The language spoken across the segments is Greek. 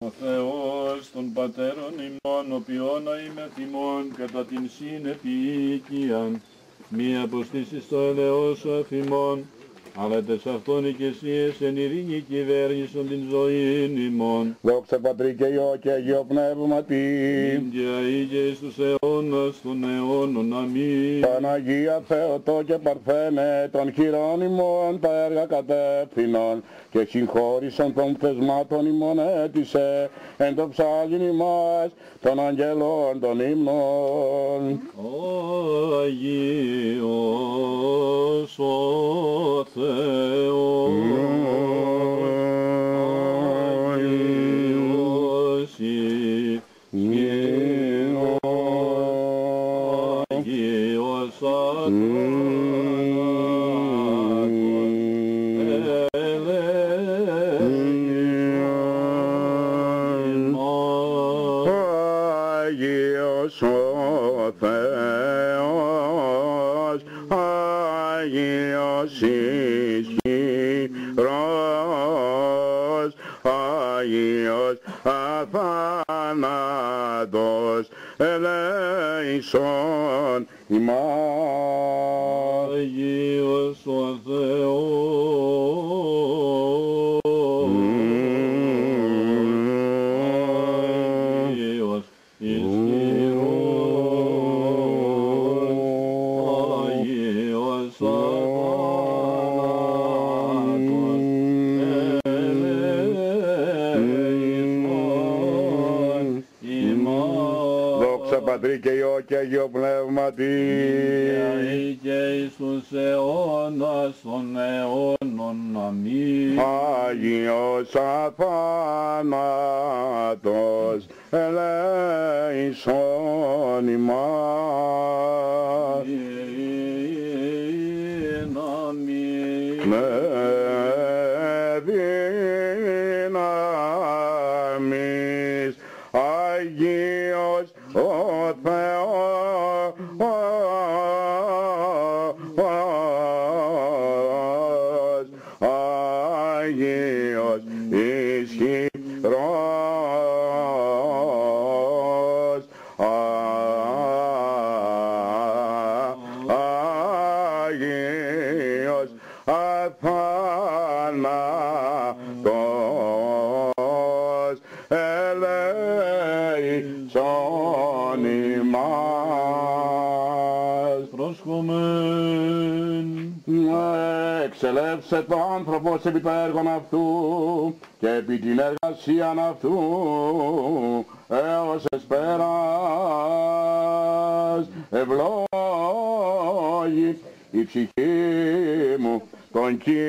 Ο Θεός των πατέρων ημών, οποίον είμαι θυμών κατά την συνεπίοικιαν, μη αποστήσεις το ελεός σου αφημών, αλλά τες αυτόν οικεσίες εν ειρήνη κυβέρνησον την ζωήν ημών. Δόξα Πατρί και Υιό και Αγίο Πνεύματι. Μην και αεί και εις τους αιώνας των αιώνων. Αμήν. Παναγία Θεοτό και Παρθένε των χειρών ημών τα έργα κατεύθυνον και συγχώρησον των θεσμάτων ημών έτησε εν το ψάλιν ημάς των αγγελών των ύμνων. Αγίος ο Θεός, Αγίος ισχυρός, Αγίος Αγίος ο Θεός, Αγίος ισχυρός, Αγίος αθάνατος, ελέησον ημάς. Αγίος ο Θεός, Αγίος ισχυρός, Αγίος αθάνατος, ελέησον ημάς. Δόξα Πατρί και Υιό και Αγίο Πνεύματι. Και εις τους αιώνας των αιώνων. Αμήν. Άγιος αθάνατος, ελέησον ημάς. Αμήν. Με δύναμις Αγίος ο Θεός, Αγίος ισχυρός, Αγίος αθάνατος, ελέησον ημάς. Πρόσχομεν. Εξελεύσε το άνθρωπος επί το έργον αυτού και επί την εργασίαν αυτού έως εσπέρας. Ευλόγη η ψυχή μου τον Κύριον.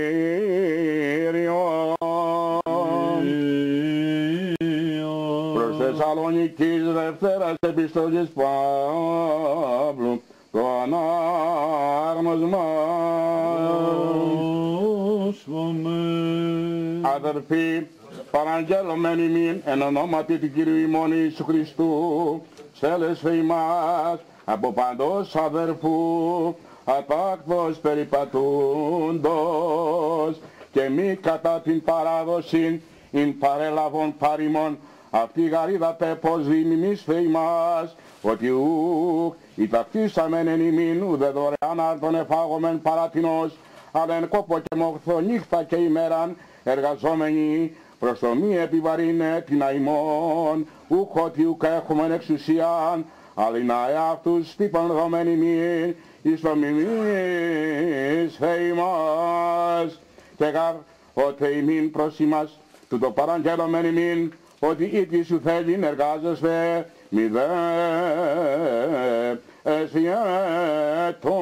Προς Θεσσαλονικής Δευτέρας επιστολής Παύλου το ανάγνωσμα. Αδερφοί, παραγγέλλομεν ημίν εν ονόματι του Κυρίου ημών Ιησού Χριστού, στέλεσθε ημάς από παντός αδερφού, ατάκτος περιπατούντος, και μη κατά την παράδοση ειν παρέλαβον παρήμον, αυτή γαρίδα πέπος διμημίσθε ημάς, ότι ουκ ητακτήσαμεν εν ημίν ουδε δωρεάν άρτον εφάγομεν παράτινος, αλλά εν κόπο και μοχθο νύχτα και ημέραν εργαζόμενοι προς το μη επιβαρύνε την αημών, ουκ ότι ουκ έχομεν εξουσίαν, αλλά να εαυτούς τύπων δομέν ημίν, εις το μιμείς θεήμας, και γαρ οτε ημίν προς ημάς, τούτο παραγγέλλομεν ημίν, ότι ήτι σου θέλει εργάζεσθε, μη δε εσιέτω.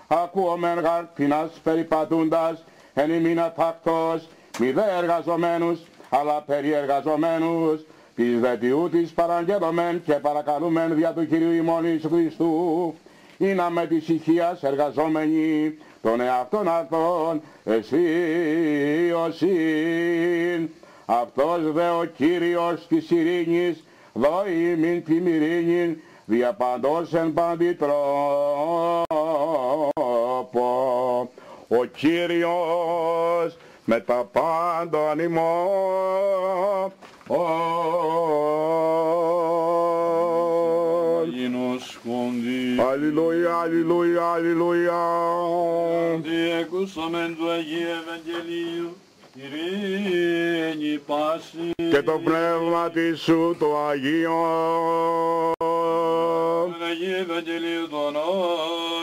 Ακούομεν γαρ τινάς περιπατούντας, εν ημίν ατάκτος, μη δε εργαζομένους, αλλά περιεργαζομένους, της δε τιούτης παραγγέλλομεν και παρακαλούμεν δια του Κυρίου ημών Ιησού Χριστού, είναι με της ηχείας εργαζόμενοι των εαυτών αυτών αισίωσιν. Αυτός δε ο Κύριος της ειρήνης δώει μην την ειρήνη δια παντός εν παντή τρόπο. Ο Κύριος με τα πάντων ημών. Αλληλούια, αλληλούια, αλληλούια. Διεκούσαμεν του Αγίου Ευαγγελίου, ειρήνη πάση. Και το πνεύμα της σου το Αγίο. Τον Αγίου Ευαγγελίου τον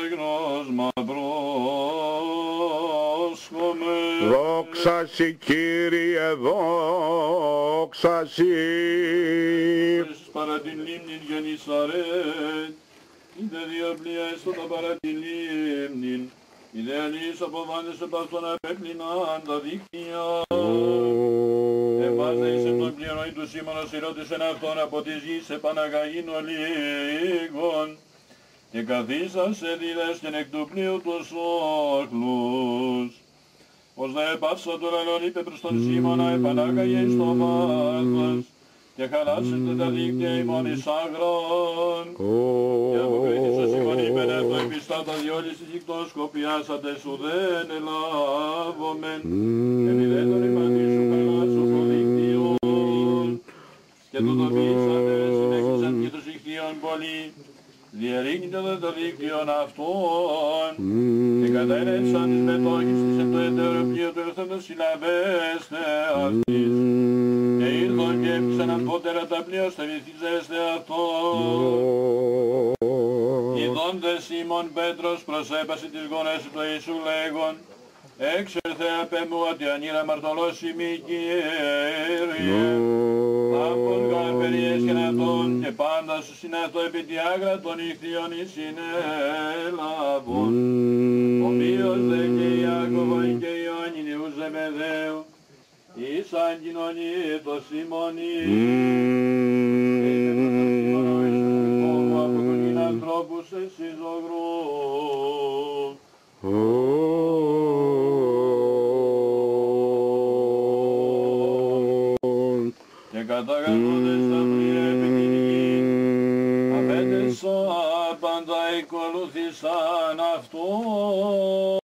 άγνωσμα πρόσχομαι. Δόξα σοι Κύριε, δόξα σοι. Παρά την λίμνην Γεννησαρέτ, είδε δύο πλοία έσωτα παρά την λίμνην, είδε αλείς αποβάντες επ' αυτόν απέπλυναν τα δίκτυα. Εβάζε εις εν τον πληρωή του Σίμωνος ηρώτησεν αυτόν από της γης επαναγαγήν ολίγων, και καθίσασε δίδεσκεν εκ του πλοίου τους όχλους. Ως δε επάσα το λαλόν είπε προς τον Σίμωνα επανάγαγε εις το βάθος, και χαλάσετε τα δίκτυα ημών εις άγρον. Και αποκρίθησε Σιμών είπεν το επιστάτα διόλης της ικτοσκοπιάσατες ουδέν ελάβομεν. Επιδέτων υπαντήσου χαλάσου το δίκτυον. Και τούτο ποιήσατε συνέχισαν και τους ικτίων πολλοί. Διερήγνεται δε το δίκτυον αυτών. Και κατέρευσαν τις μετόχεις της εν το εταίρο πλοίο του ήρθοντος συλλαβέστε αυτής. Και ήρθον και έπιξαν απότερα τα πλοία στα βυθίζεστε αυτόν. Ιδών δε Σίμων Πέτρος προσέπασε τις γονές του Ιησού λέγον, έξερθε απ' εμού ότι ανήρα μαρτωλώσει μη Κύριε. Απον γαρ περιέσχεν αυτόν και πάντα σου συναυτό επί τη άγρα των ηχθείων εις συνέλαβον. Ομοίως δε και Ιάκωβο και Ιωάννην Ιού Ζεβεδαίου, εις αν κοινωνεί το Σιμωνί. Και είπε προς τον Σίμωνα ο Ιησούς φόβου από τον γιν ανθρώπους εσείς ογρούς. Και καταγαλούνται